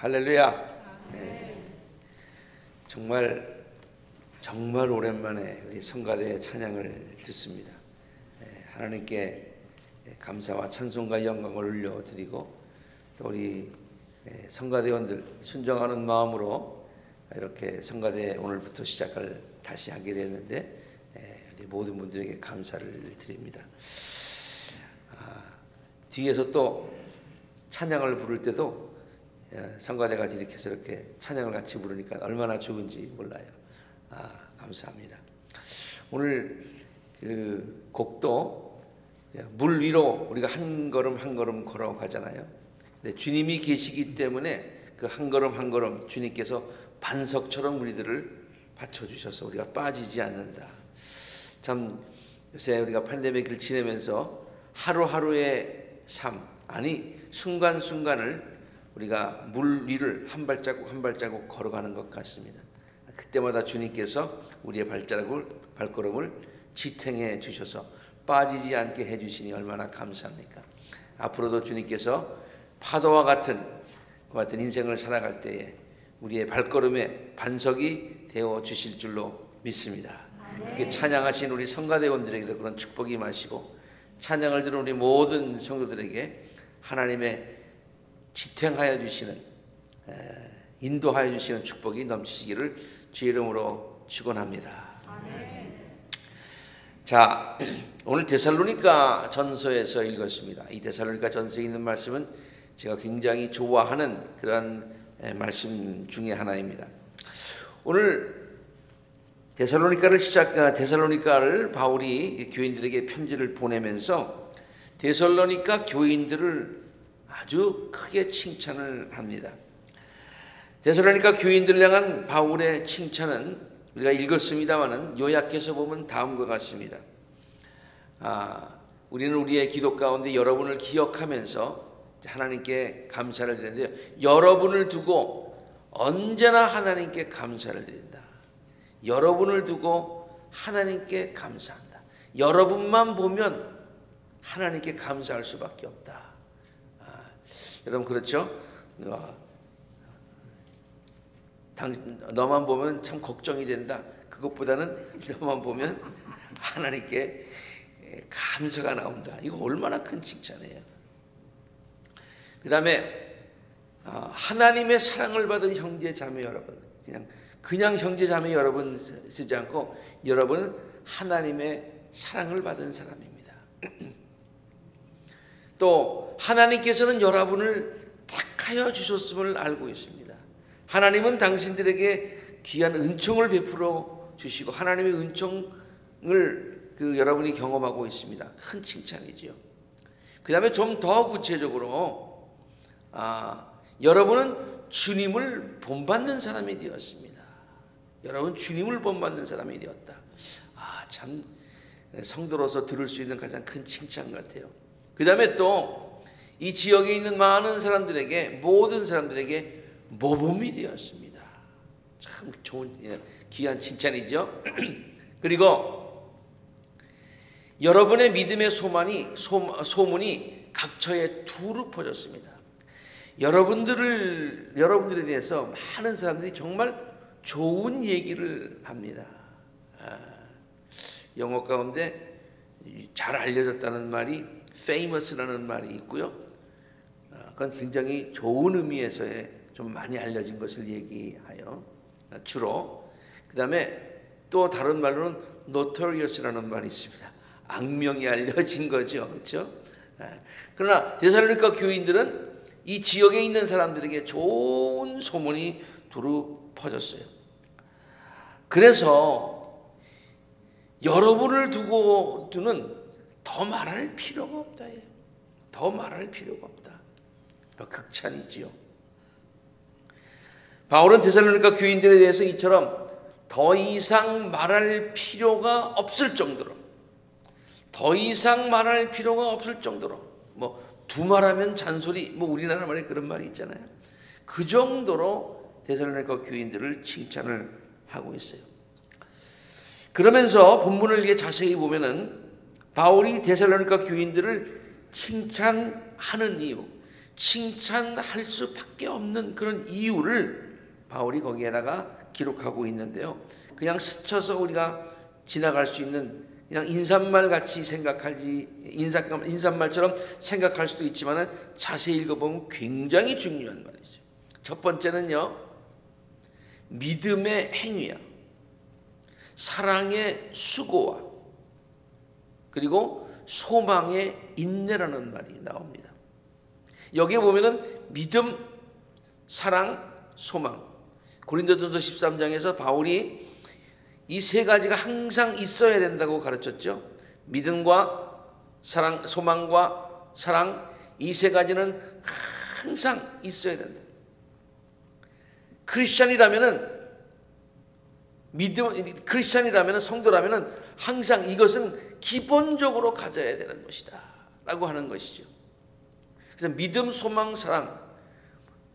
할렐루야. 정말 오랜만에 우리 성가대의 찬양을 듣습니다. 하나님께 감사와 찬송과 영광을 올려드리고 또 우리 성가대원들 순종하는 마음으로 이렇게 성가대 오늘부터 시작을 다시 하게 됐는데 우리 모든 분들에게 감사를 드립니다. 뒤에서 또 찬양을 부를 때도 성가대가 이렇게 해서 이렇게 찬양을 같이 부르니까 얼마나 좋은지 몰라요. 감사합니다. 오늘 그 곡도 물 위로 우리가 한 걸음 한 걸음 걸어가잖아요. 근데 주님이 계시기 때문에 그 한 걸음 한 걸음 주님께서 반석처럼 우리들을 받쳐주셔서 우리가 빠지지 않는다. 참 요새 우리가 팬데믹을 지내면서 하루하루의 삶, 아니 순간순간을 우리가 물 위를 한 발자국 한 발자국 걸어가는 것 같습니다. 그때마다 주님께서 우리의 발걸음을 지탱해 주셔서 빠지지 않게 해주시니 얼마나 감사합니까? 앞으로도 주님께서 파도와 같은 인생을 살아갈 때에 우리의 발걸음에 반석이 되어 주실 줄로 믿습니다. 이렇게 찬양하신 우리 성가대원들에게도 그런 축복이 임하시고 찬양을 들은 우리 모든 성도들에게 하나님의 지탱하여 주시는 인도하여 주시는 축복이 넘치시기를 주의 이름으로 축원합니다. 자, 오늘 데살로니가 전서에서 읽었습니다. 이 데살로니가 전서에 있는 말씀은 제가 굉장히 좋아하는 그런 말씀 중에 하나입니다. 오늘 데살로니가를 바울이 교인들에게 편지를 보내면서 데살로니가 교인들을 아주 크게 칭찬을 합니다. 데살로니가 교인들을 향한 바울의 칭찬은 우리가 읽었습니다마는 요약해서 보면 다음과 같습니다. 우리는 우리의 기도 가운데 여러분을 기억하면서 하나님께 감사를 드리는데요. 여러분을 두고 언제나 하나님께 감사를 드린다. 여러분을 두고 하나님께 감사한다. 여러분만 보면 하나님께 감사할 수밖에 없다. 여러분 그렇죠? 너만 보면 참 걱정이 된다. 그것보다는 너만 보면 하나님께 감사가 나온다. 이거 얼마나 큰 칭찬이에요. 그 다음에 하나님의 사랑을 받은 형제 자매 여러분, 그냥 형제 자매 여러분 쓰지 않고 여러분은 하나님의 사랑을 받은 사람입니다. 또 하나님께서는 여러분을 택하여 주셨음을 알고 있습니다. 하나님은 당신들에게 귀한 은총을 베풀어 주시고 하나님의 은총을 여러분이 경험하고 있습니다. 큰 칭찬이지요. 그 다음에 좀 더 구체적으로 여러분은 주님을 본받는 사람이 되었습니다. 여러분 주님을 본받는 사람이 되었다. 참 성도로서 들을 수 있는 가장 큰 칭찬 같아요. 그 다음에 또 이 지역에 있는 많은 사람들에게, 모든 사람들에게 모범이 되었습니다. 참 좋은 귀한 칭찬이죠. 그리고 여러분의 믿음의 소문이 각처에 두루 퍼졌습니다. 여러분들에 대해서 많은 사람들이 정말 좋은 얘기를 합니다. 영어 가운데 잘 알려졌다는 말이 famous라는 말이 있고요. 그건 굉장히 좋은 의미에서의 좀 많이 알려진 것을 얘기하여 주로. 그 다음에 또 다른 말로는 notorious라는 말이 있습니다. 악명이 알려진 거죠, 그렇죠? 그러나 데살로니가 교인들은 이 지역에 있는 사람들에게 좋은 소문이 두루 퍼졌어요. 그래서 여러분을 두고는 더 말할 필요가 없다. 더 말할 필요가 없다. 극찬이지요. 바울은 데살로니가 교인들에 대해서 이처럼 더 이상 말할 필요가 없을 정도로 두말하면 잔소리, 우리나라 말에 그런 말이 있잖아요. 그 정도로 데살로니가 교인들을 칭찬을 하고 있어요. 그러면서 본문을 이렇게 자세히 보면은 바울이 데살로니가 교인들을 칭찬하는 이유, 칭찬할 수밖에 없는 그런 이유를 바울이 거기에다가 기록하고 있는데요. 그냥 스쳐서 우리가 지나갈 수 있는 그냥 인사말 같이 생각하지 인사말처럼 생각할 수도 있지만 자세히 읽어보면 굉장히 중요한 말이죠. 첫 번째는요, 믿음의 행위야. 사랑의 수고와 그리고 소망의 인내라는 말이 나옵니다. 여기에 보면은 믿음, 사랑, 소망. 고린도전서 13장에서 바울이 이 세 가지가 항상 있어야 된다고 가르쳤죠. 믿음과 사랑, 소망과 사랑, 이 세 가지는 항상 있어야 된다. 크리스찬이라면은 성도라면은 항상 이것은 기본적으로 가져야 되는 것이다 라고 하는 것이죠. 그래서 믿음, 소망, 사랑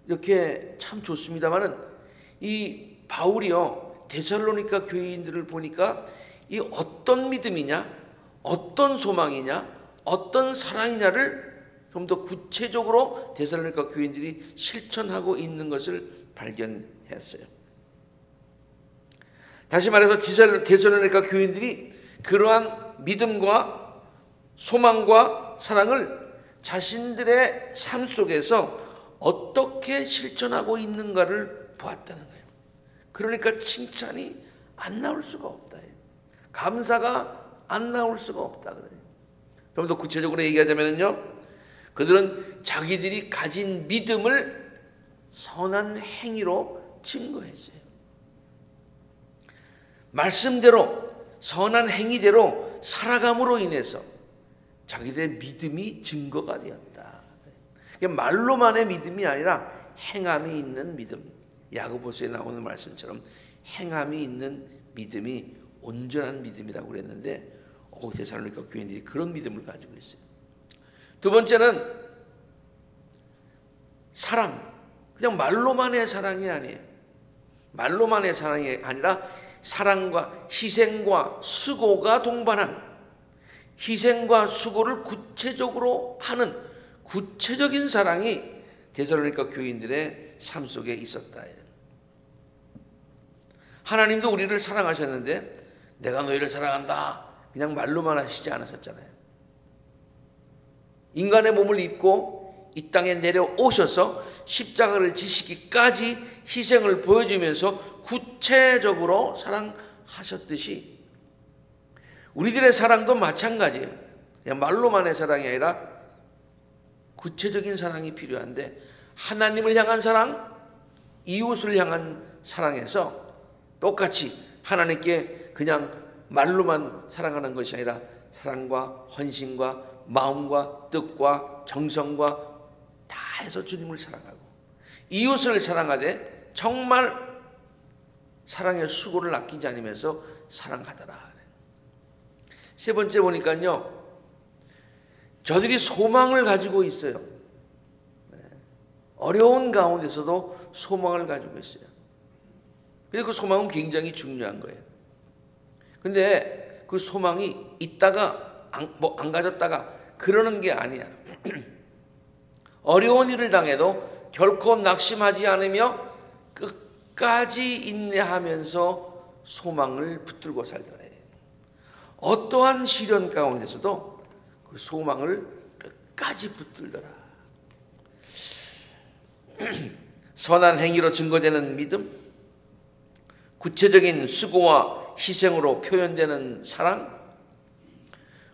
이렇게 참 좋습니다만은 이 바울이요 데살로니가 교인들을 보니까 이 어떤 믿음이냐, 어떤 소망이냐, 어떤 사랑이냐를 좀 더 구체적으로 데살로니가 교인들이 실천하고 있는 것을 발견했어요. 다시 말해서 데살로니가 교인들이 그러한 믿음과 소망과 사랑을 자신들의 삶 속에서 어떻게 실천하고 있는가를 보았다는 거예요. 그러니까 칭찬이 안 나올 수가 없다. 감사가 안 나올 수가 없다. 좀 더 구체적으로 얘기하자면요, 그들은 자기들이 가진 믿음을 선한 행위로 증거했어요. 말씀대로 선한 행위대로 살아감으로 인해서 자기들의 믿음이 증거가 되었다. 말로만의 믿음이 아니라 행함이 있는 믿음. 야고보서에 나오는 말씀처럼 행함이 있는 믿음이 온전한 믿음이라고 그랬는데 데살로니가 교인들이 그런 믿음을 가지고 있어요. 두 번째는 사랑. 그냥 말로만의 사랑이 아니에요. 말로만의 사랑이 아니라 사랑과 희생과 수고가 동반한, 희생과 수고를 구체적으로 하는 구체적인 사랑이 데살로니가 교인들의 삶 속에 있었다. 하나님도 우리를 사랑하셨는데 내가 너희를 사랑한다 그냥 말로만 하시지 않으셨잖아요. 인간의 몸을 입고 이 땅에 내려오셔서 십자가를 지시기까지 희생을 보여주면서 구체적으로 사랑하셨듯이 우리들의 사랑도 마찬가지예요. 그냥 말로만의 사랑이 아니라 구체적인 사랑이 필요한데, 하나님을 향한 사랑, 이웃을 향한 사랑에서 똑같이 하나님께 그냥 말로만 사랑하는 것이 아니라 사랑과 헌신과 마음과 뜻과 정성과 다 해서 주님을 사랑하고 이웃을 사랑하되 정말 사랑의 수고를 아끼지 않으면서 사랑하더라. 세 번째 보니까요, 저들이 소망을 가지고 있어요. 어려운 가운데서도 소망을 가지고 있어요. 그리고 그 소망은 굉장히 중요한 거예요. 근데 그 소망이 있다가 안 가졌다가 그러는 게 아니야. 어려운 일을 당해도 결코 낙심하지 않으며 끝까지 인내하면서 소망을 붙들고 살더라. 어떠한 시련 가운데서도 그 소망을 끝까지 붙들더라. 선한 행위로 증거되는 믿음, 구체적인 수고와 희생으로 표현되는 사랑,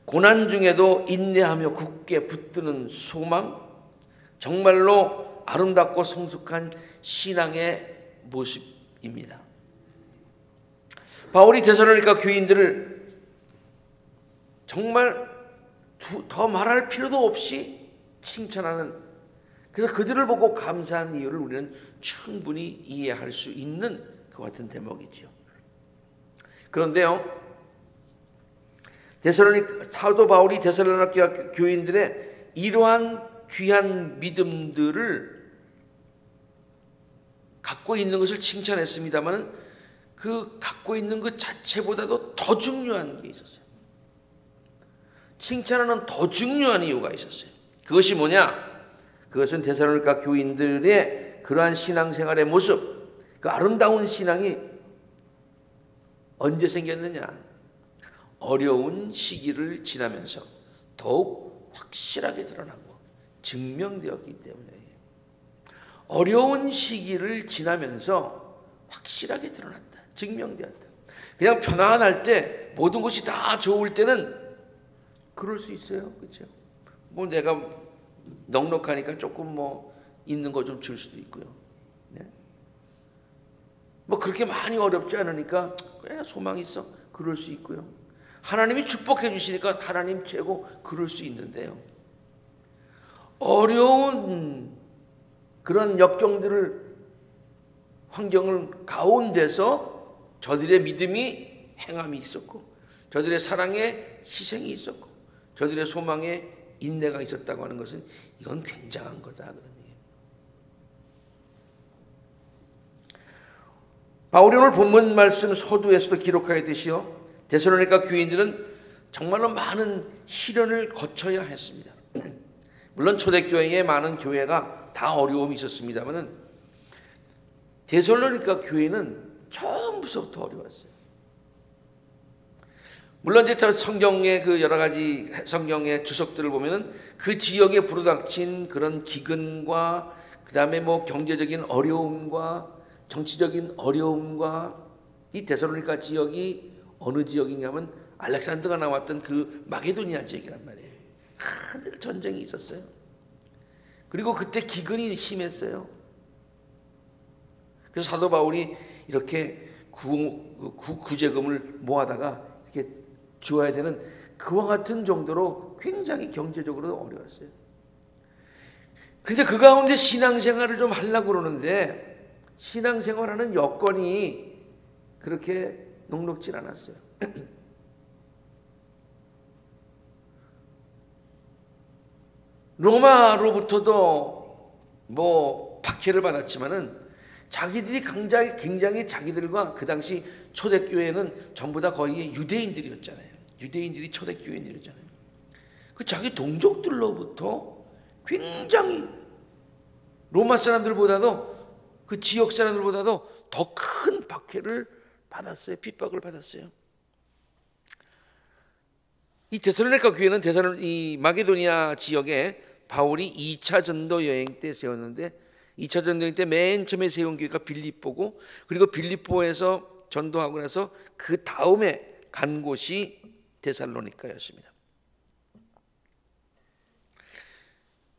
고난 중에도 인내하며 굳게 붙드는 소망, 정말로 아름답고 성숙한 신앙의 모습입니다. 바울이 데살로니가 교인들을 정말 더 말할 필요도 없이 칭찬하는, 그래서 그들을 보고 감사한 이유를 우리는 충분히 이해할 수 있는 그 같은 대목이죠. 그런데요, 사도 바울이 데살로니가 교인들의 이러한 귀한 믿음들을 갖고 있는 것을 칭찬했습니다만 그 갖고 있는 것 자체보다도 더 중요한 게 있었어요. 칭찬하는 더 중요한 이유가 있었어요. 그것이 뭐냐? 그것은 데살로니가 교인들의 그러한 신앙생활의 모습, 그 아름다운 신앙이 언제 생겼느냐? 어려운 시기를 지나면서 더욱 확실하게 드러나고 증명되었기 때문에, 어려운 시기를 지나면서 확실하게 드러났다, 증명되었다. 그냥 편안할 때, 모든 것이 다 좋을 때는 그럴 수 있어요. 그렇죠? 뭐 내가 넉넉하니까 조금 뭐 있는 거 좀 줄 수도 있고요. 네? 뭐 그렇게 많이 어렵지 않으니까 그냥 소망 있어, 그럴 수 있고요. 하나님이 축복해 주시니까 하나님 최고, 그럴 수 있는데요. 어려운 그런 역경들을, 환경을 가운데서 저들의 믿음이 행함이 있었고, 저들의 사랑에 희생이 있었고, 저들의 소망에 인내가 있었다고 하는 것은 이건 굉장한 거다, 그런 얘기예요. 바울이 오늘 본문 말씀 서두에서도 기록하였듯이요, 데살로니가 교인들은 정말로 많은 시련을 거쳐야 했습니다. 물론 초대교회에 많은 교회가 다 어려움이 있었습니다만은 데살로니가 교회는 처음부터 어려웠어요. 물론 이제 성경의 그 여러 가지 성경의 주석들을 보면은 그 지역에 불어닥친 그런 기근과 그 다음에 뭐 경제적인 어려움과 정치적인 어려움과, 이 데살로니가 지역이 어느 지역이냐면 알렉산더가 나왔던 그 마게도니아 지역이란 말이에요. 늘 전쟁이 있었어요. 그리고 그때 기근이 심했어요. 그래서 사도 바울이 이렇게 구제금을 모아다가 이렇게 주어야 되는 그와 같은 정도로 굉장히 경제적으로 어려웠어요. 그런데 그 가운데 신앙생활을 좀 하려고 그러는데 신앙생활하는 여건이 그렇게 녹록진 않았어요. 로마로부터도 뭐 박해를 받았지만은 자기들이 굉장히 자기들과, 그 당시 초대교회는 전부 다 거의 유대인들이었잖아요. 유대인들이 초대교회인들이었잖아요. 그 자기 동족들로부터 굉장히 로마 사람들보다도, 그 지역 사람들보다도 더 큰 박해를 받았어요. 핍박을 받았어요. 이 데살로니가 교회는 이 마게도니아 지역에 바울이 2차 전도 여행 때 세웠는데, 2차 전도 여행 때 맨 처음에 세운 교회가 빌립보고, 그리고 빌립보에서 전도하고 나서 그 다음에 간 곳이 데살로니가였습니다.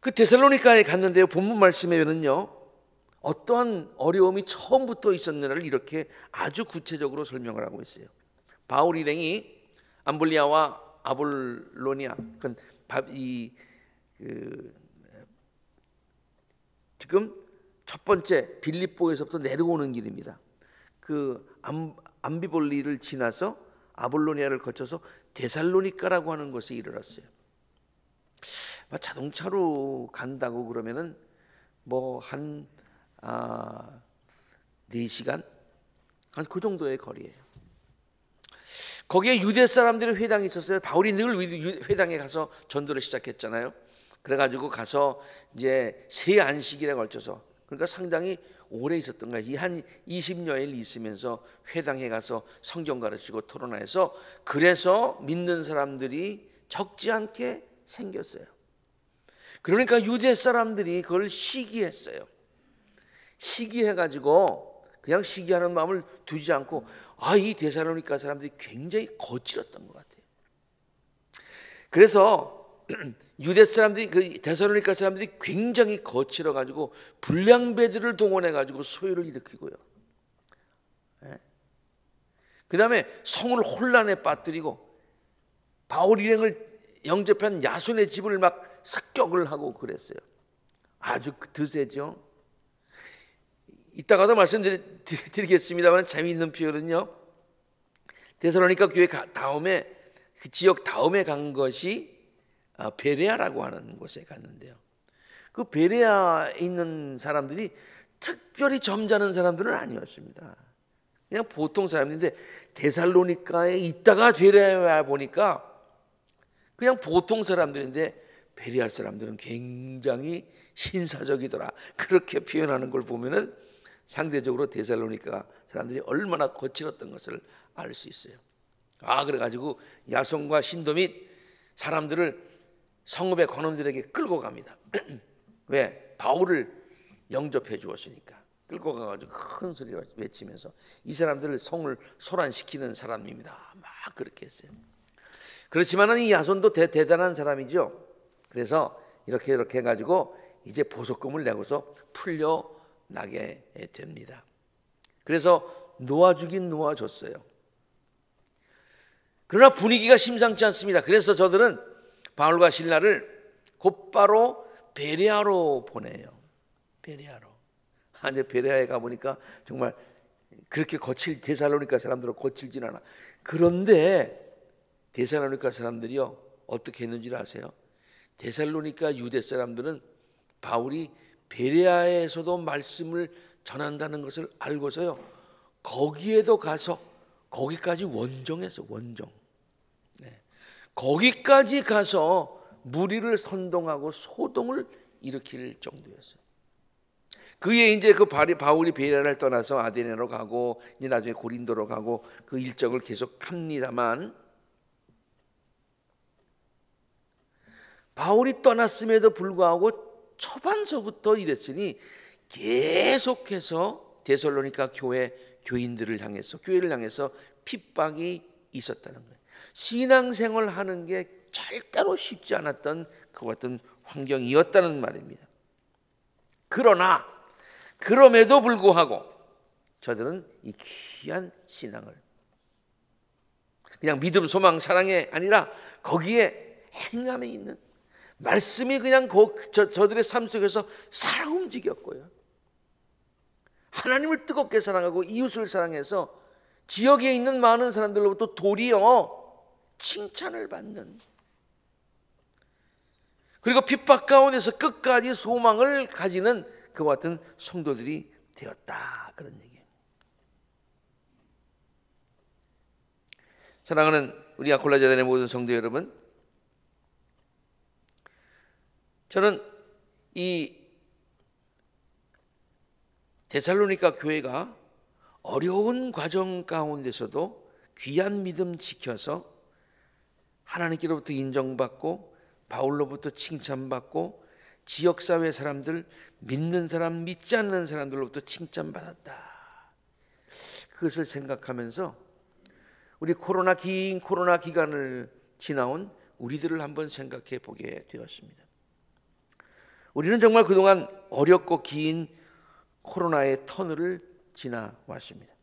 그 데살로니가에 갔는데요, 본문 말씀에는요, 어떠한 어려움이 처음부터 있었느냐를 이렇게 아주 구체적으로 설명을 하고 있어요. 바울 일행이 암블리아와 아볼로니아, 지금 첫 번째 빌립보에서부터 내려오는 길입니다. 그 암비볼리를 지나서 아볼로니아를 거쳐서 데살로니가라고 하는 곳에 이르렀어요. 자동차로 간다고 그러면은 뭐 한 4시간? 한 그 정도의 거리예요. 거기에 유대 사람들의 회당이 있었어요. 바울이 늘 회당에 가서 전도를 시작했잖아요. 그래가지고 가서 이제 세 안식일에 걸쳐서, 그러니까 상당히 오래 있었던 거예요. 한 20여일 있으면서 회당에 가서 성경 가르치고 토론해서, 그래서 믿는 사람들이 적지 않게 생겼어요. 그러니까 유대 사람들이 그걸 시기했어요. 시기해가지고 그냥 시기하는 마음을 두지 않고, 이 데살로니가 사람들이 굉장히 거칠었던 것 같아요. 그래서 유대 사람들이, 그 데살로니가 사람들이 굉장히 거칠어가지고 불량배들을 동원해가지고 소요를 일으키고요. 그 다음에 성을 혼란에 빠뜨리고 바울 일행을 영접한 야손의 집을 막 습격을 하고 그랬어요. 아주 드세죠. 이따가도 말씀드리겠습니다만 재미있는 표현은요, 데살로니가 교회 다음에, 그 지역 다음에 간 것이 베레아라고 하는 곳에 갔는데요, 그 베레아에 있는 사람들이 특별히 점잖은 사람들은 아니었습니다. 그냥 보통 사람인데, 데살로니가에 있다가 베레아에 와 보니까 그냥 보통 사람들인데, 베레아 사람들은 굉장히 신사적이더라. 그렇게 표현하는 걸 보면은 상대적으로 데살로니가 사람들이 얼마나 거칠었던 것을 알 수 있어요. 그래가지고 야손과 신도 및 사람들을 성읍의 관원들에게 끌고 갑니다. 왜? 바울을 영접해 주었으니까. 끌고 가가지고 큰 소리로 외치면서 이 사람들을 성을 소란시키는 사람입니다. 막 그렇게 했어요. 그렇지만은 이 야손도 대단한 사람이죠. 그래서 이렇게 해가지고 이제 보석금을 내고서 풀려나게 됩니다. 그래서 놓아주긴 놓아줬어요. 그러나 분위기가 심상치 않습니다. 그래서 저들은 바울과 실라를 곧바로 베레아로 보내요. 베레아로. 이제 베레아에 가보니까 정말 그렇게 데살로니가 사람들은 거칠진 않아. 그런데 데살로니가 사람들이요 어떻게 했는지 아세요? 데살로니가 유대 사람들은 바울이 베레아에서도 말씀을 전한다는 것을 알고서요 거기에도 가서 거기까지 원정했어. 원정. 거기까지 가서 무리를 선동하고 소동을 일으킬 정도였어요. 그에 이제 바울이 베레아를 떠나서 아데네로 가고 이제 나중에 고린도로 가고 그 일정을 계속합니다만 바울이 떠났음에도 불구하고 초반서부터 이랬으니 계속해서 데살로니가 교회를 향해서 핍박이 있었다는 거예요. 신앙생활 하는 게 절대로 쉽지 않았던 그 같은 환경이었다는 말입니다. 그럼에도 불구하고 저들은 이 귀한 신앙을 그냥 믿음, 소망, 사랑이 아니라 거기에 행함에 있는 말씀이 그냥 저들의 삶 속에서 살아 움직였고요. 하나님을 뜨겁게 사랑하고 이웃을 사랑해서 지역에 있는 많은 사람들로부터 도리어 칭찬을 받는, 그리고 핍박 가운데서 끝까지 소망을 가지는 그와 같은 성도들이 되었다, 그런 얘기예요. 사랑하는 우리 아콜라자단의 모든 성도 여러분, 저는 이 데살로니가 교회가 어려운 과정 가운데서도 귀한 믿음 지켜서 하나님께로부터 인정받고 바울로부터 칭찬받고 지역사회 사람들, 믿는 사람, 믿지 않는 사람들로부터 칭찬받았다. 그것을 생각하면서 우리 긴 코로나 기간을 지나온 우리들을 한번 생각해 보게 되었습니다. 우리는 정말 그동안 어렵고 긴 코로나의 터널을 지나왔습니다.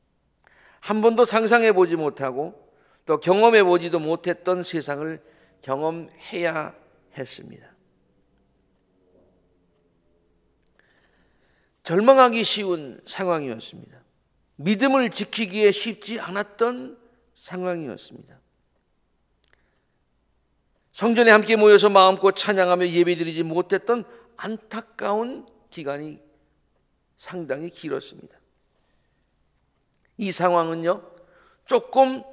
한 번도 상상해 보지 못하고 또 경험해 보지도 못했던 세상을 경험해야 했습니다. 절망하기 쉬운 상황이었습니다. 믿음을 지키기에 쉽지 않았던 상황이었습니다. 성전에 함께 모여서 마음껏 찬양하며 예배드리지 못했던 안타까운 기간이 상당히 길었습니다. 이 상황은요, 조금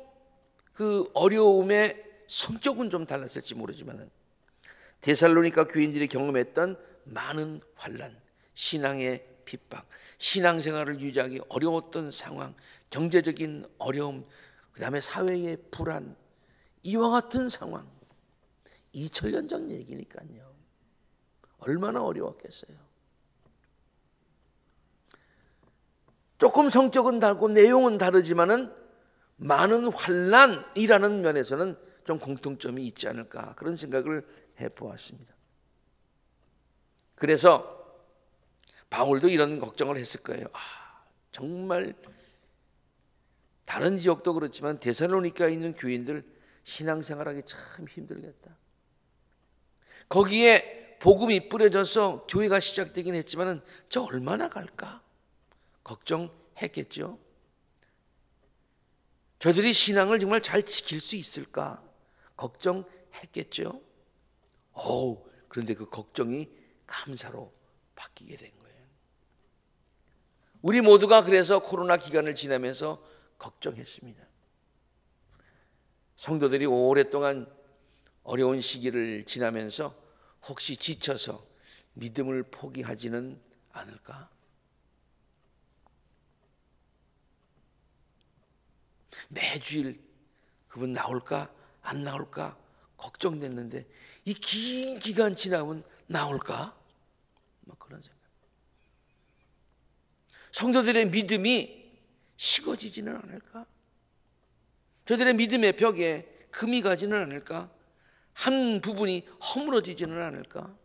그 어려움의 성격은 좀 달랐을지 모르지만 데살로니가 교인들이 경험했던 많은 환난, 신앙의 핍박, 신앙생활을 유지하기 어려웠던 상황, 경제적인 어려움, 그 다음에 사회의 불안, 이와 같은 상황, 2000년 전 얘기니까요. 얼마나 어려웠겠어요. 조금 성격은 다르고 내용은 다르지만은 많은 환난이라는 면에서는 좀 공통점이 있지 않을까, 그런 생각을 해보았습니다. 그래서 바울도 이런 걱정을 했을 거예요. 정말 다른 지역도 그렇지만 데살로니가에 있는 교인들 신앙생활하기 참 힘들겠다. 거기에 복음이 뿌려져서 교회가 시작되긴 했지만 저 얼마나 갈까 걱정했겠죠. 저들이 신앙을 정말 잘 지킬 수 있을까 걱정했겠죠. 그런데 그 걱정이 감사로 바뀌게 된 거예요. 우리 모두가 그래서 코로나 기간을 지나면서 걱정했습니다. 성도들이 오랫동안 어려운 시기를 지나면서 혹시 지쳐서 믿음을 포기하지는 않을까? 매주일 그분 나올까 안 나올까 걱정됐는데 이 긴 기간 지나면 나올까? 뭐 그런 생각. 성도들의 믿음이 식어지지는 않을까? 저들의 믿음의 벽에 금이 가지는 않을까? 한 부분이 허물어지지는 않을까?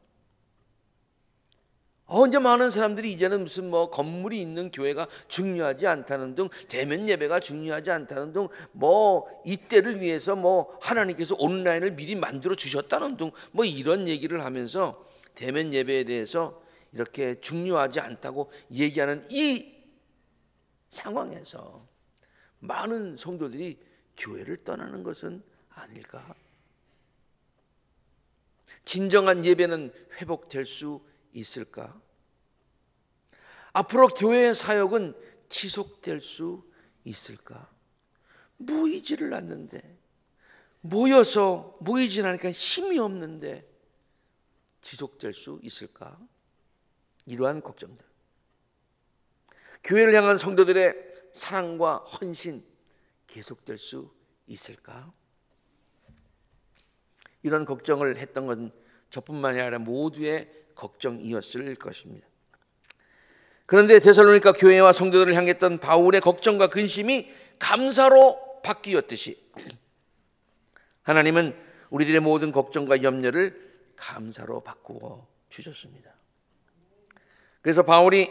이제 많은 사람들이 이제는 무슨 뭐 건물이 있는 교회가 중요하지 않다는 등, 대면 예배가 중요하지 않다는 등, 뭐 이때를 위해서 뭐 하나님께서 온라인을 미리 만들어 주셨다는 등, 뭐 이런 얘기를 하면서 대면 예배에 대해서 이렇게 중요하지 않다고 얘기하는 이 상황에서 많은 성도들이 교회를 떠나는 것은 아닐까? 진정한 예배는 회복될 수 있을까? 앞으로 교회의 사역은 지속될 수 있을까? 모이지를 않는데, 모이지 않으니까 힘이 없는데 지속될 수 있을까? 이러한 걱정들. 교회를 향한 성도들의 사랑과 헌신 계속될 수 있을까? 이런 걱정을 했던 것은 저뿐만이 아니라 모두의 걱정이었을 것입니다. 그런데 데살로니가 교회와 성도들을 향했던 바울의 걱정과 근심이 감사로 바뀌었듯이 하나님은 우리들의 모든 걱정과 염려를 감사로 바꾸어 주셨습니다. 그래서 바울이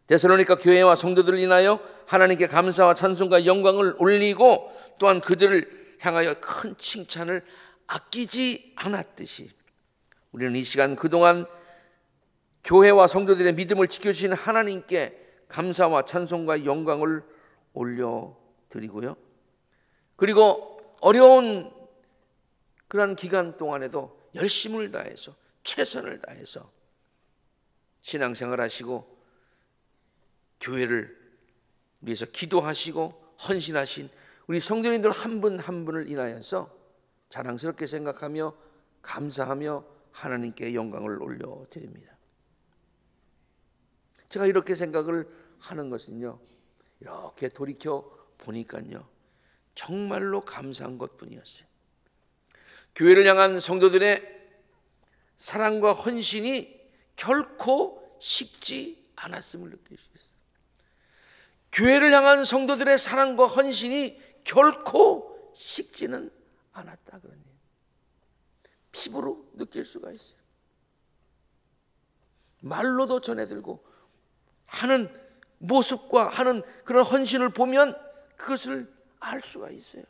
데살로니가 교회와 성도들을 인하여 하나님께 감사와 찬송과 영광을 올리고 또한 그들을 향하여 큰 칭찬을 아끼지 않았듯이 우리는 이 시간 그동안 교회와 성도들의 믿음을 지켜주신 하나님께 감사와 찬송과 영광을 올려드리고요. 그리고 어려운 그런 기간 동안에도 열심을 다해서 최선을 다해서 신앙생활 하시고 교회를 위해서 기도하시고 헌신하신 우리 성도님들 한 분 한 분을 인하여서 자랑스럽게 생각하며 감사하며 하나님께 영광을 올려드립니다. 제가 이렇게 생각을 하는 것은요, 이렇게 돌이켜 보니까요, 정말로 감사한 것뿐이었어요. 교회를 향한 성도들의 사랑과 헌신이 결코 식지 않았음을 느낄 수 있어요. 교회를 향한 성도들의 사랑과 헌신이 결코 식지는 않았다 그러네요. 피부로 느낄 수가 있어요. 말로도 전해들고 하는 모습과 하는 그런 헌신을 보면 그것을 알 수가 있어요.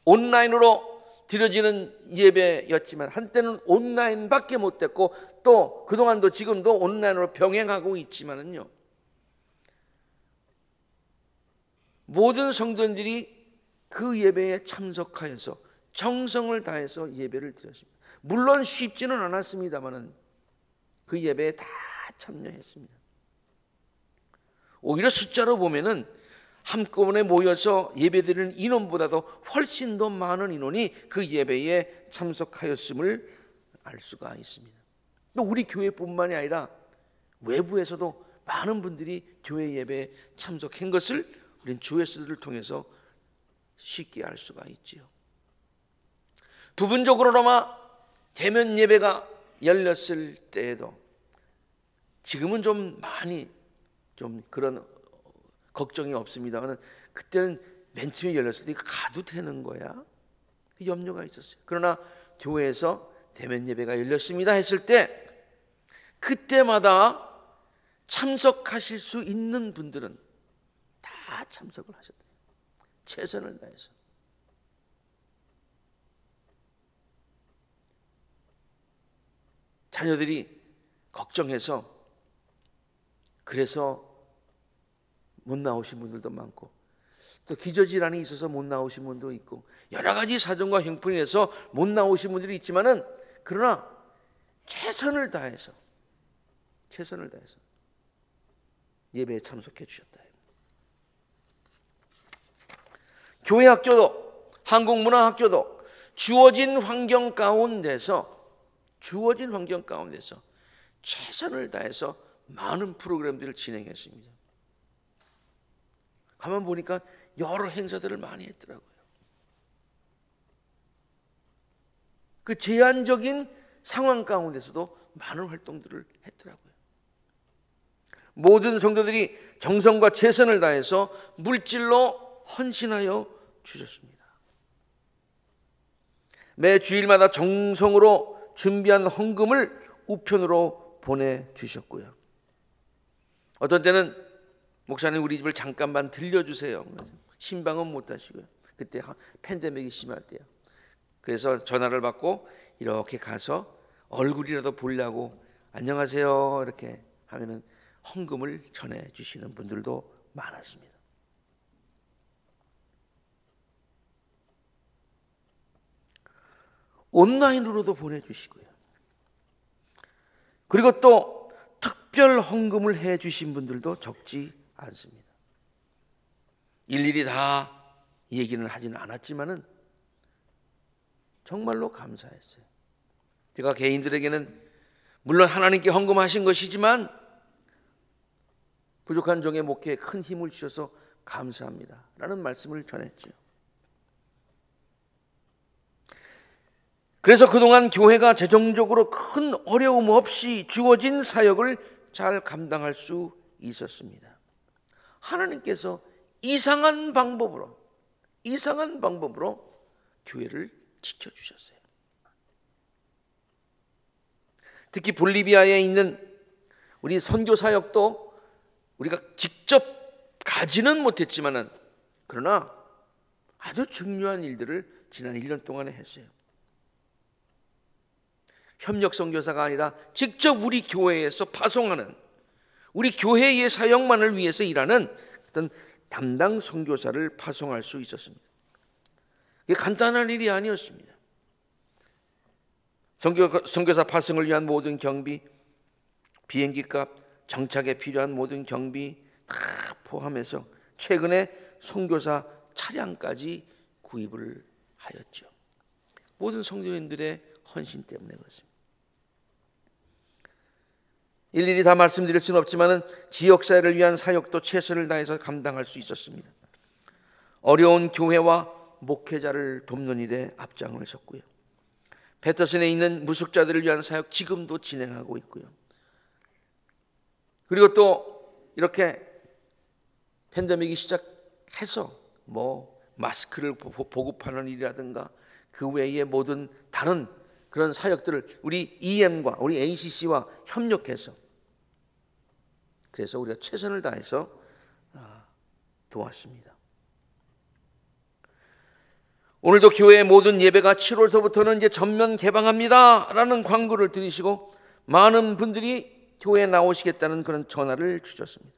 온라인으로 드려지는 예배였지만 한때는 온라인밖에 못됐고 또 그동안도 지금도 온라인으로 병행하고 있지만은요, 모든 성도들이 그 예배에 참석하여서 정성을 다해서 예배를 드렸습니다. 물론 쉽지는 않았습니다만은 그 예배에 다 참여했습니다. 오히려 숫자로 보면은 한꺼번에 모여서 예배드리는 인원보다도 훨씬 더 많은 인원이 그 예배에 참석하였음을 알 수가 있습니다. 또 우리 교회뿐만이 아니라 외부에서도 많은 분들이 교회 예배에 참석한 것을 우리는 주에서들을 통해서 쉽게 알 수가 있지요. 부분적으로나마 대면 예배가 열렸을 때에도 지금은 좀 많이 좀 그런 걱정이 없습니다만 그때는 맨 처음에 열렸을 때 가도 되는 거야? 염려가 있었어요. 그러나 교회에서 대면 예배가 열렸습니다 했을 때 그때마다 참석하실 수 있는 분들은 다 참석을 하셨대요. 최선을 다해서. 자녀들이 걱정해서 그래서 못 나오신 분들도 많고 또 기저질환이 있어서 못 나오신 분도 있고 여러 가지 사정과 형편이 있어서 못 나오신 분들이 있지만은 그러나 최선을 다해서 예배에 참석해 주셨다. 교회 학교도 한국문화학교도 주어진 환경 가운데서 주어진 환경 가운데서 최선을 다해서 많은 프로그램들을 진행했습니다. 가만 보니까 여러 행사들을 많이 했더라고요. 그 제한적인 상황 가운데서도 많은 활동들을 했더라고요. 모든 성도들이 정성과 최선을 다해서 물질로 헌신하여 주셨습니다. 매 주일마다 정성으로 준비한 헌금을 우편으로 보내주셨고요. 어떤 때는 목사님 우리 집을 잠깐만 들려주세요. 신방은 못 하시고요. 그때 팬데믹이 심할 때요. 그래서 전화를 받고 이렇게 가서 얼굴이라도 보려고 안녕하세요 이렇게 하면은 헌금을 전해주시는 분들도 많았습니다. 온라인으로도 보내주시고요. 그리고 또 특별 헌금을 해주신 분들도 적지 않습니다. 일일이 다 얘기는 하지는 않았지만은 정말로 감사했어요. 제가 개인들에게는 물론 하나님께 헌금하신 것이지만 부족한 종의 목회에 큰 힘을 주셔서 감사합니다 라는 말씀을 전했죠. 그래서 그동안 교회가 재정적으로 큰 어려움 없이 주어진 사역을 잘 감당할 수 있었습니다. 하나님께서 이상한 방법으로 교회를 지켜주셨어요. 특히 볼리비아에 있는 우리 선교 사역도 우리가 직접 가지는 못했지만은 그러나 아주 중요한 일들을 지난 1년 동안에 했어요. 협력 선교사가 아니라 직접 우리 교회에서 파송하는 우리 교회의 사역만을 위해서 일하는 어떤 담당 선교사를 파송할 수 있었습니다. 이게 간단한 일이 아니었습니다. 선교사 파송을 위한 모든 경비, 비행기값, 정착에 필요한 모든 경비 다 포함해서 최근에 선교사 차량까지 구입을 하였죠. 모든 성도님들의 헌신 때문에 그렇습니다. 일일이 다 말씀드릴 수는 없지만 지역사회를 위한 사역도 최선을 다해서 감당할 수 있었습니다. 어려운 교회와 목회자를 돕는 일에 앞장을 섰고요. 패터슨에 있는 무속자들을 위한 사역 지금도 진행하고 있고요. 그리고 또 이렇게 팬데믹이 시작해서 마스크를 보급하는 일이라든가 그 외의 모든 다른 그런 사역들을 우리 EM과 우리 ACC와 협력해서 그래서 우리가 최선을 다해서 도왔습니다. 오늘도 교회의 모든 예배가 7월서부터는 이제 전면 개방합니다 라는 광고를 들으시고 많은 분들이 교회에 나오시겠다는 그런 전화를 주셨습니다.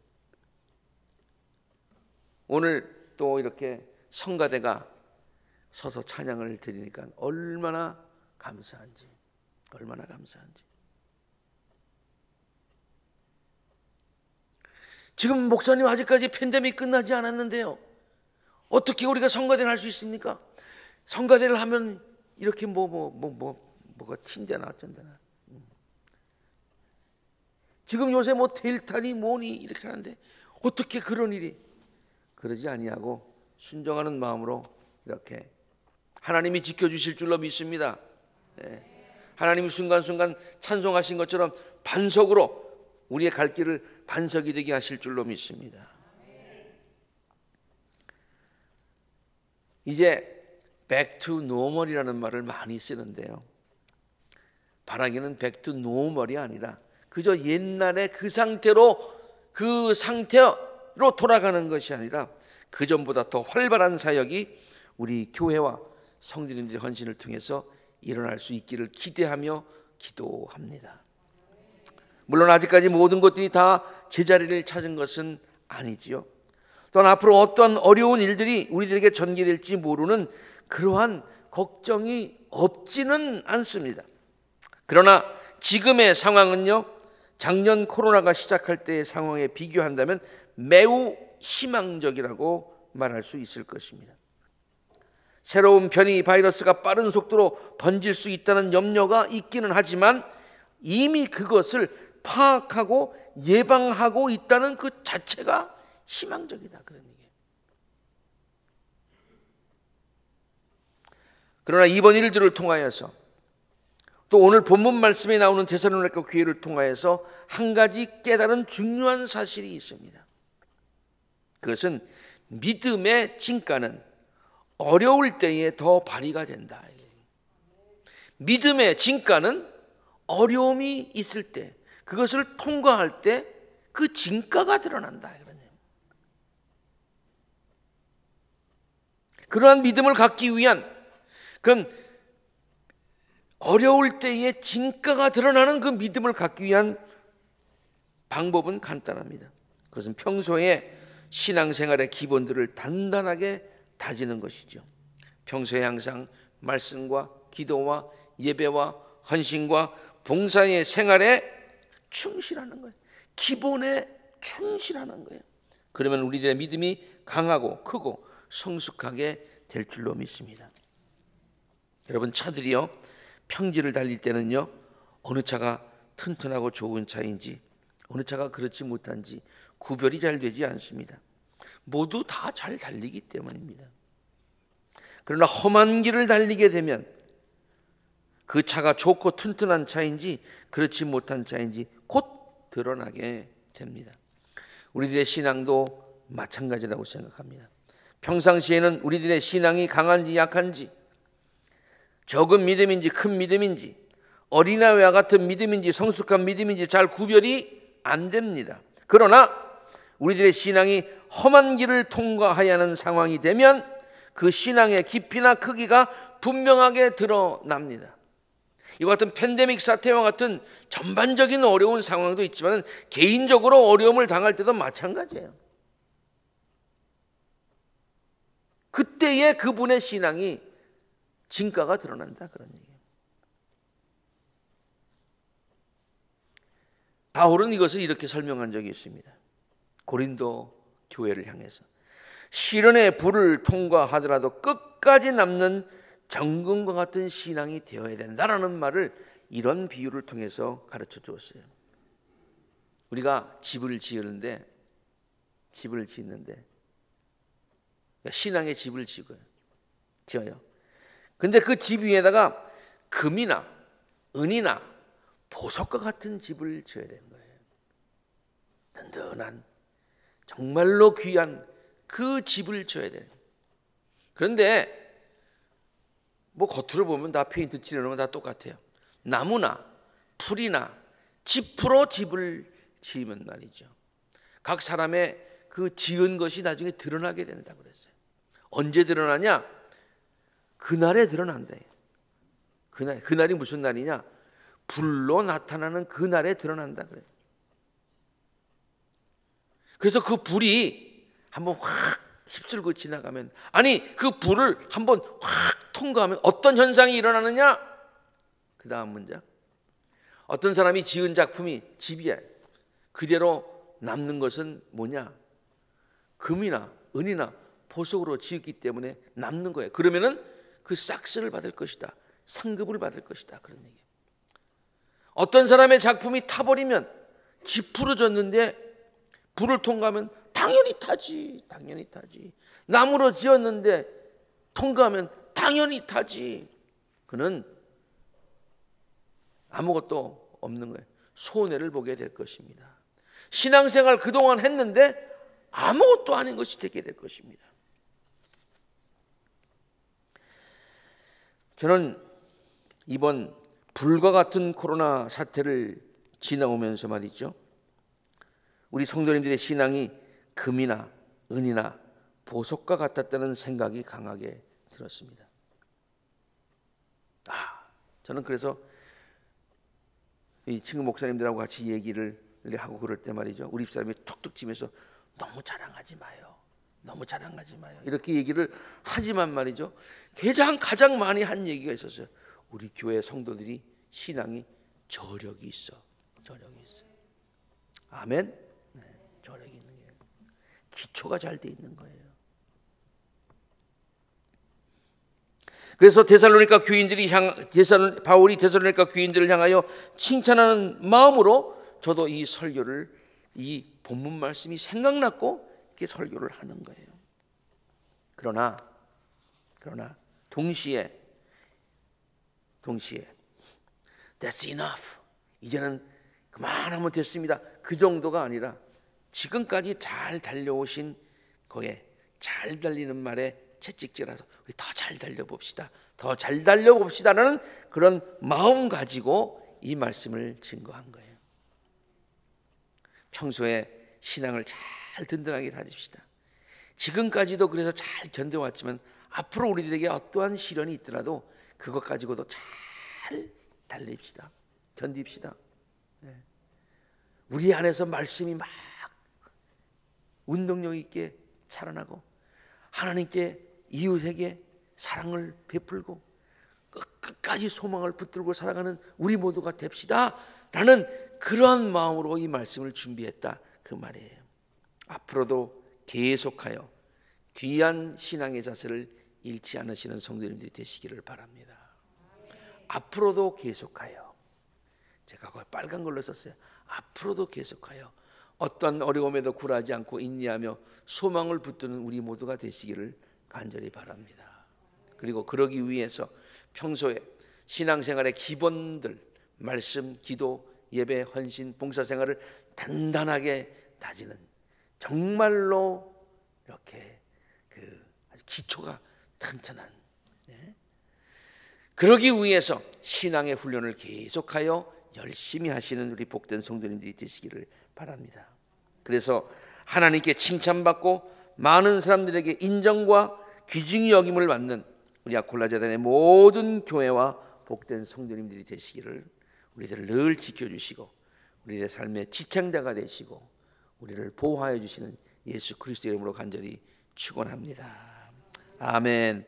오늘 또 이렇게 성가대가 서서 찬양을 드리니까 얼마나 감사한지. 지금 목사님 아직까지 팬데믹 끝나지 않았는데요. 어떻게 우리가 성가대를 할 수 있습니까? 성가대를 하면 이렇게 뭐가 튄대나 어쩐대나. 지금 요새 델타니 뭐니 이렇게 하는데 어떻게 그런 일이 그러지 아니하고 순종하는 마음으로 이렇게 하나님이 지켜주실 줄로 믿습니다. 하나님이 순간순간 찬송하신 것처럼 반석으로 우리의 갈 길을 반석이 되게 하실 줄로 믿습니다. 이제 back to normal이라는 말을 많이 쓰는데요. 바라기는 back to normal이 아니라 그저 옛날의 그 상태로 돌아가는 것이 아니라 그 전보다 더 활발한 사역이 우리 교회와 성도님들의 헌신을 통해서 일어날 수 있기를 기대하며 기도합니다. 물론 아직까지 모든 것들이 다 제자리를 찾은 것은 아니지요. 또한 앞으로 어떤 어려운 일들이 우리들에게 전개될지 모르는 그러한 걱정이 없지는 않습니다. 그러나 지금의 상황은요, 작년 코로나가 시작할 때의 상황에 비교한다면 매우 희망적이라고 말할 수 있을 것입니다. 새로운 변이 바이러스가 빠른 속도로 번질 수 있다는 염려가 있기는 하지만 이미 그것을 파악하고 예방하고 있다는 그 자체가 희망적이다, 그런 얘기예요. 그러나 이번 일들을 통하여서 또 오늘 본문 말씀에 나오는 데살로니가 교회를 통하여서 한 가지 깨달은 중요한 사실이 있습니다. 그것은 믿음의 진가는 어려울 때에 더 발휘가 된다. 믿음의 진가는 어려움이 있을 때, 그것을 통과할 때 그 진가가 드러난다. 그러한 믿음을 갖기 위한, 그런 어려울 때에 진가가 드러나는 그 믿음을 갖기 위한 방법은 간단합니다. 그것은 평소에 신앙생활의 기본들을 단단하게 다지는 것이죠. 평소에 항상 말씀과 기도와 예배와 헌신과 봉사의 생활에 충실하는 거예요. 기본에 충실하는 거예요. 그러면 우리들의 믿음이 강하고 크고 성숙하게 될 줄로 믿습니다. 여러분, 차들이요, 평지를 달릴 때는요, 어느 차가 튼튼하고 좋은 차인지 어느 차가 그렇지 못한지 구별이 잘 되지 않습니다. 모두 다 잘 달리기 때문입니다. 그러나 험한 길을 달리게 되면 그 차가 좋고 튼튼한 차인지 그렇지 못한 차인지 곧 드러나게 됩니다. 우리들의 신앙도 마찬가지라고 생각합니다. 평상시에는 우리들의 신앙이 강한지 약한지, 적은 믿음인지 큰 믿음인지, 어린아이와 같은 믿음인지 성숙한 믿음인지 잘 구별이 안 됩니다. 그러나 우리들의 신앙이 험한 길을 통과해야 하는 상황이 되면 그 신앙의 깊이나 크기가 분명하게 드러납니다. 이와 같은 팬데믹 사태와 같은 전반적인 어려운 상황도 있지만 개인적으로 어려움을 당할 때도 마찬가지예요. 그때에 그분의 신앙이 진가가 드러난다, 그런 얘기예요. 바울은 이것을 이렇게 설명한 적이 있습니다. 고린도 교회를 향해서 시련의 불을 통과하더라도 끝까지 남는 정금과 같은 신앙이 되어야 된다라는 말을 이런 비유를 통해서 가르쳐 주었어요. 우리가 집을 짓는데 신앙의 집을 지어요. 근데 그 집 위에다가 금이나 은이나 보석과 같은 집을 지어야 되는 거예요. 든든한, 정말로 귀한 그 집을 지어야 돼요. 그런데 뭐 겉으로 보면 다 페인트 칠해놓은 건 다 똑같아요. 나무나 풀이나 짚으로 집을 지으면 말이죠, 각 사람의 그 지은 것이 나중에 드러나게 된다고 그랬어요. 언제 드러나냐? 그날에 드러난다. 그날이 무슨 날이냐? 불로 나타나는 그날에 드러난다 그래요. 그래서 그 불이 한번 확 휩쓸고 지나가면, 아니 그 불을 한번 확 통과하면 어떤 현상이 일어나느냐? 그 다음 문장, 어떤 사람이 지은 작품이 집이야. 그대로 남는 것은 뭐냐? 금이나 은이나 보석으로 지었기 때문에 남는 거예요. 그러면은 그 싹스를 받을 것이다, 상급을 받을 것이다, 그런 얘기예요. 어떤 사람의 작품이 타버리면, 집 부러졌는데 불을 통과하면 당연히 타지. 나무로 지었는데 통과하면 당연히 타지. 그는 아무것도 없는 거예요. 손해를 보게 될 것입니다. 신앙생활 그동안 했는데 아무것도 아닌 것이 되게 될 것입니다. 저는 이번 불과 같은 코로나 사태를 지나오면서 말이죠, 우리 성도님들의 신앙이 금이나 은이나 보석과 같았다는 생각이 강하게 들었습니다. 저는 그래서 이 친구 목사님들하고 같이 얘기를 하고 그럴 때 말이죠, 우리 집사람이 툭툭 치면서 너무 자랑하지 마요, 이렇게 얘기를 하지만 말이죠, 가장 많이 한 얘기가 있었어요. 우리 교회 성도들이 신앙이 저력이 있어. 아멘. 네, 저력이 있는 게 기초가 잘 돼 있는 거예요. 그래서 바울이 데살로니가 교인들을 향하여 칭찬하는 마음으로 저도 이 설교를, 이 본문 말씀이 생각났고 이렇게 설교를 하는 거예요. 그러나 동시에 That's enough. 이제는 그만하면 됐습니다. 그 정도가 아니라 지금까지 잘 달려오신 거에, 잘 달리는 말에 채찍질해서 우리 더 잘 달려봅시다. 더 잘 달려봅시다라는 그런 마음 가지고 이 말씀을 증거한 거예요. 평소에 신앙을 잘 든든하게 다집시다. 지금까지도 그래서 잘 견뎌왔지만 앞으로 우리들에게 어떠한 시련이 있더라도 그것 가지고도 잘 달립시다. 견딥시다. 우리 안에서 말씀이 막 운동력 있게 살아나고 하나님께, 이웃에게 사랑을 베풀고 끝까지 소망을 붙들고 살아가는 우리 모두가 됩시다 라는 그러한 마음으로 이 말씀을 준비했다, 그 말이에요. 앞으로도 계속하여 귀한 신앙의 자세를 잃지 않으시는 성도님들이 되시기를 바랍니다. 앞으로도 계속하여, 제가 거기 빨간 걸로 썼어요. 앞으로도 계속하여 어떤 어려움에도 굴하지 않고 인내하며 소망을 붙드는 우리 모두가 되시기를 간절히 바랍니다. 그리고 그러기 위해서 평소에 신앙생활의 기본들, 말씀, 기도, 예배, 헌신, 봉사생활을 단단하게 다지는, 정말로 이렇게 아주 기초가 튼튼한, 그러기 위해서 신앙의 훈련을 계속하여 열심히 하시는 우리 복된 성도님들이 되시기를 바랍니다. 그래서 하나님께 칭찬받고 많은 사람들에게 인정과 귀중히 여김을 받는 우리 아콜라재단의 모든 교회와 복된 성도님들이 되시기를, 우리들을 늘 지켜주시고 우리의 삶의 지탱자가 되시고 우리를 보호하여 주시는 예수 그리스도의 이름으로 간절히 축원합니다. 아멘.